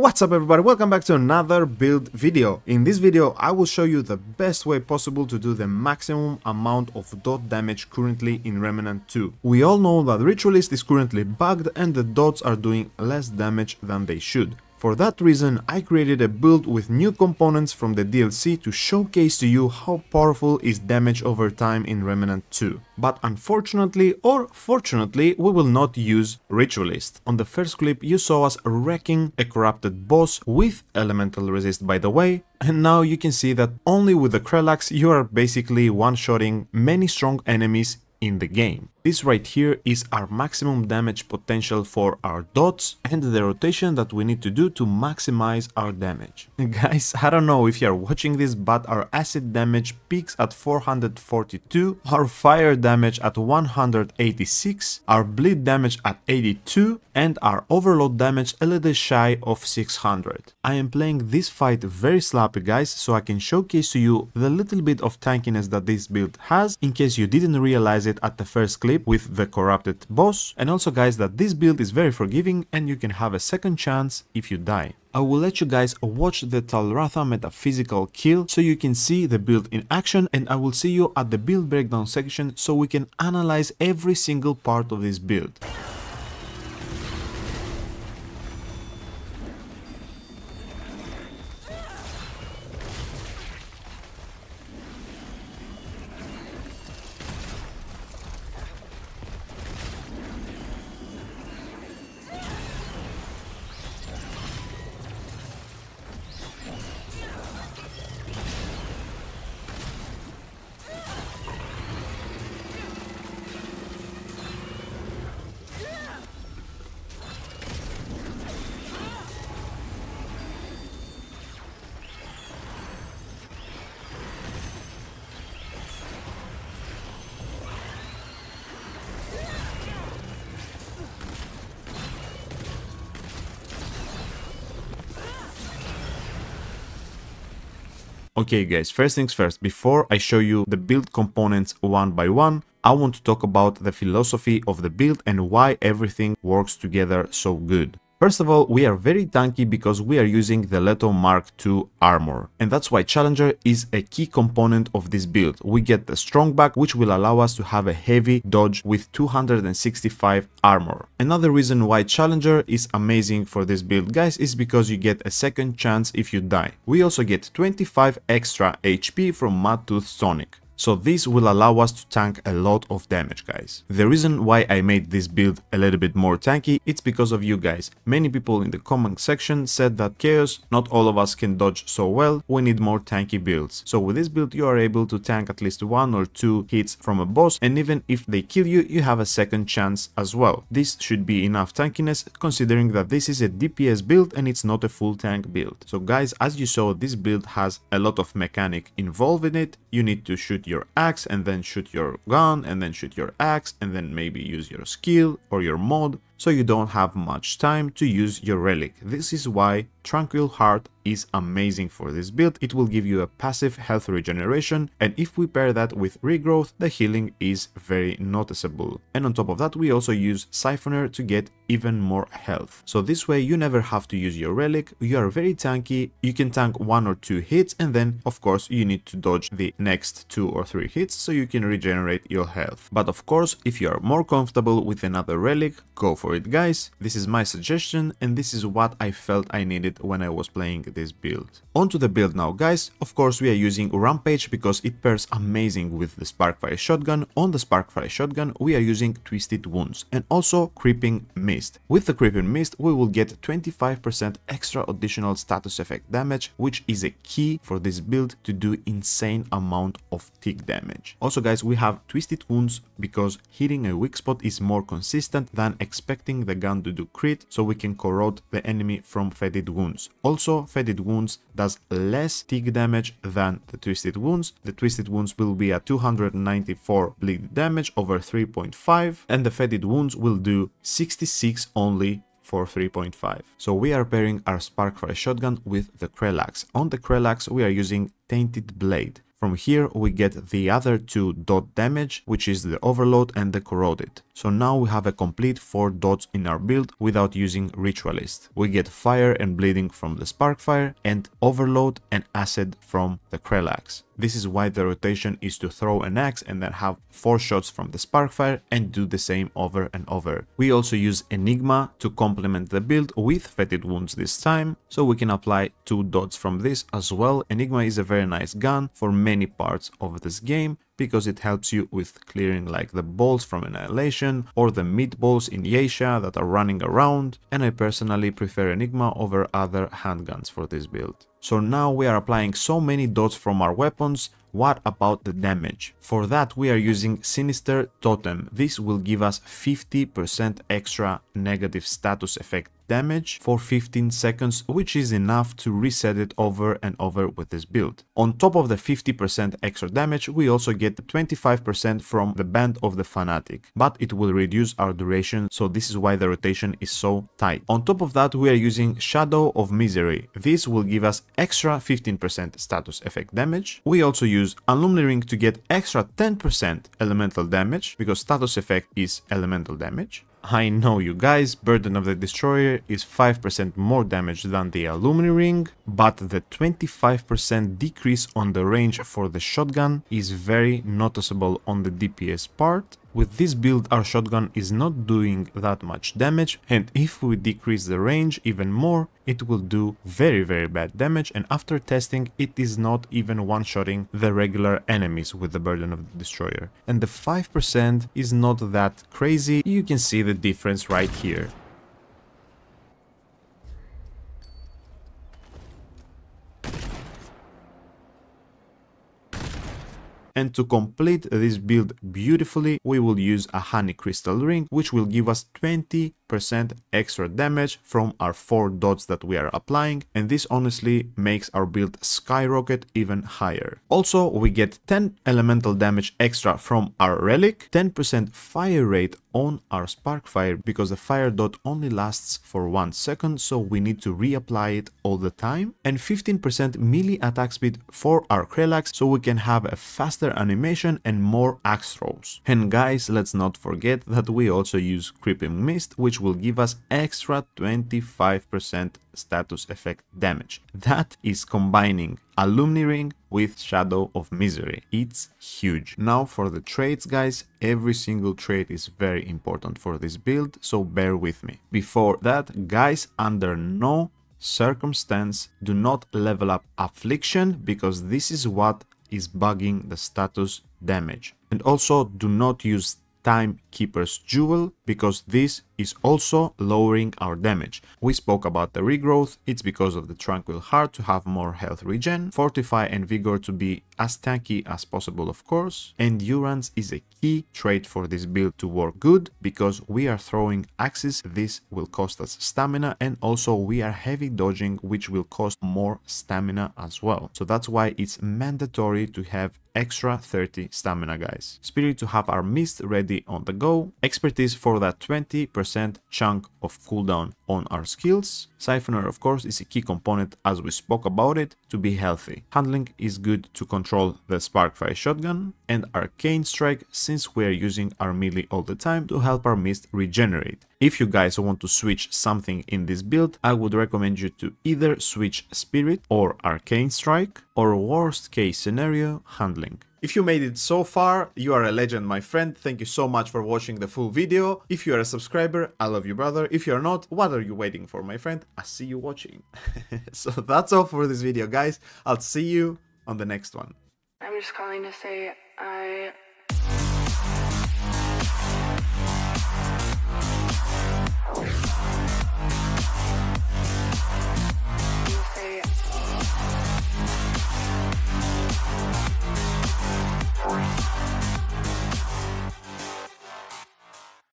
What's up everybody, welcome back to another build video. In this video I will show you the best way possible to do the maximum amount of DoT damage currently in Remnant 2. We all know that Ritualist is currently bugged and the DoTs are doing less damage than they should. For that reason, I created a build with new components from the DLC to showcase to you how powerful is damage over time in Remnant 2. But unfortunately or fortunately, we will not use Ritualist. On the first clip you saw us wrecking a corrupted boss with elemental resist, by the way, and now you can see that only with the Krell you are basically one-shotting many strong enemies in the game. This right here is our maximum damage potential for our DoTs and the rotation that we need to do to maximize our damage. Guys, I don't know if you are watching this, but our acid damage peaks at 442, our fire damage at 186, our bleed damage at 82, and our overload damage a little shy of 600. I am playing this fight very sloppy, guys, so I can showcase to you the little bit of tankiness that this build has, in case you didn't realize it at the first clip with the corrupted boss, and also guys that this build is very forgiving and you can have a second chance if you die. I will let you guys watch the Ratha Metaphysical kill so you can see the build in action, and I will see you at the build breakdown section so we can analyze every single part of this build. Okay guys, first things first, before I show you the build components one by one, I want to talk about the philosophy of the build and why everything works together so good. First of all, we are very tanky because we are using the Leto Mark II armor, and that's why Challenger is a key component of this build. We get the strong back, which will allow us to have a heavy dodge with 265 armor. Another reason why Challenger is amazing for this build, guys, is because you get a second chance if you die. We also get 25 extra HP from Mad-Tooth Sonic. So this will allow us to tank a lot of damage, guys. The reason why I made this build a little bit more tanky, it's because of you guys. Many people in the comment section said that Chaos, not all of us can dodge so well, we need more tanky builds. So with this build you are able to tank at least 1 or 2 hits from a boss, and even if they kill you, you have a second chance as well. This should be enough tankiness, considering that this is a DPS build and it's not a full tank build. So guys, as you saw, this build has a lot of mechanic involved in it. You need to shoot your axe and then shoot your gun and then shoot your axe and then maybe use your skill or your mod, so you don't have much time to use your relic. This is why Tranquil Heart is amazing for this build. It will give you a passive health regeneration, and if we pair that with regrowth, the healing is very noticeable. And on top of that, we also use Siphoner to get even more health. So this way you never have to use your relic, you are very tanky, you can tank 1 or 2 hits, and then of course you need to dodge the next 2 or 3 hits so you can regenerate your health. But of course, if you are more comfortable with another relic, go for it, guys. This is my suggestion and this is what I felt I needed when I was playing this build. On to the build now, guys. Of course we are using Rampage because it pairs amazing with the Sparkfire shotgun. On the Sparkfire shotgun we are using Twisted Wounds and also Creeping Mist. With the Creeping Mist we will get 25% extra additional status effect damage, which is a key for this build to do insane amount of tick damage. Also guys, we have Twisted Wounds because hitting a weak spot is more consistent than expecting the gun to do crit, so we can corrode the enemy from Faded Wounds. Also, Faded Wounds does less tick damage than the Twisted Wounds. The Twisted Wounds will be at 294 bleed damage over 3.5, and the Faded Wounds will do 66 only for 3.5. So we are pairing our Sparkfire shotgun with the Krell. On the Krell we are using Tainted Blade. From here we get the other two dot damage, which is the overload and the corroded. So now we have a complete 4 dots in our build without using Ritualist. We get fire and bleeding from the Sparkfire and overload and acid from the Krell axe. This is why the rotation is to throw an axe and then have 4 shots from the Sparkfire and do the same over and over. We also use Enigma to complement the build with fetid wounds this time, so we can apply 2 dots from this as well. Enigma is a very nice gun for many parts of this game, because it helps you with clearing like the balls from Annihilation or the meatballs in Yeisha that are running around, and I personally prefer Enigma over other handguns for this build. So now we are applying so many dots from our weapons. What about the damage? For that we are using Sinister Totem. This will give us 50% extra negative status effect damage for 15 seconds, which is enough to reset it over and over with this build. On top of the 50% extra damage, we also get 25% from the Band of the Fanatic, but it will reduce our duration, so this is why the rotation is so tight. On top of that, we are using Shadow of Misery. This will give us extra 15% status effect damage. We also use Alumni Ring to get extra 10% elemental damage, because status effect is elemental damage. I know you guys, Burden of the Destroyer is 5% more damage than the Alumni Ring, but the 25% decrease on the range for the shotgun is very noticeable on the DPS part. With this build our shotgun is not doing that much damage, and if we decrease the range even more, it will do very bad damage, and after testing it is not even one-shotting the regular enemies with the Burden of the Destroyer. And the 5% is not that crazy, you can see the difference right here. And to complete this build beautifully, we will use a Honey Crystal Ring, which will give us 20% extra damage from our 4 dots that we are applying, and this honestly makes our build skyrocket even higher. Also, we get 10 elemental damage extra from our relic, 10% fire rate on our Sparkfire, because the fire dot only lasts for 1 second, so we need to reapply it all the time, and 15% melee attack speed for our Krell axe, so we can have a faster animation and more axe throws. And guys, let's not forget that we also use Creeping Mist, which will give us extra 25% status effect damage. That is combining Alumni Ring with Shadow of Misery. It's huge. Now for the traits, guys, every single trait is very important for this build, so bear with me. Before that, guys, under no circumstance do not level up Affliction, because this is what is bugging the status damage. And also do not use Timekeeper's Jewel, because this is also lowering our damage. We spoke about the regrowth, it's because of the Tranquil Heart to have more health regen, Fortify and Vigor to be as tanky as possible of course. Endurance is a key trait for this build to work good, because we are throwing axes, this will cost us stamina, and also we are heavy dodging, which will cost more stamina as well. So that's why it's mandatory to have extra 30 stamina, guys. Spirit to have our mist ready on the go. Expertise for that 20% chunk of cooldown on our skills. Siphoner, of course, is a key component, as we spoke about it, to be healthy. Handling is good to control the Sparkfire shotgun, and Arcane Strike, since we are using our melee all the time, to help our mist regenerate. If you guys want to switch something in this build, I would recommend you to either switch Spirit or Arcane Strike, or worst case scenario, Handling. If you made it so far, you are a legend, my friend. Thank you so much for watching the full video. If you are a subscriber, I love you, brother. If you are not, what are you waiting for, my friend? I see you watching. So that's all for this video, guys. I'll see you on the next one. I'm just calling to say I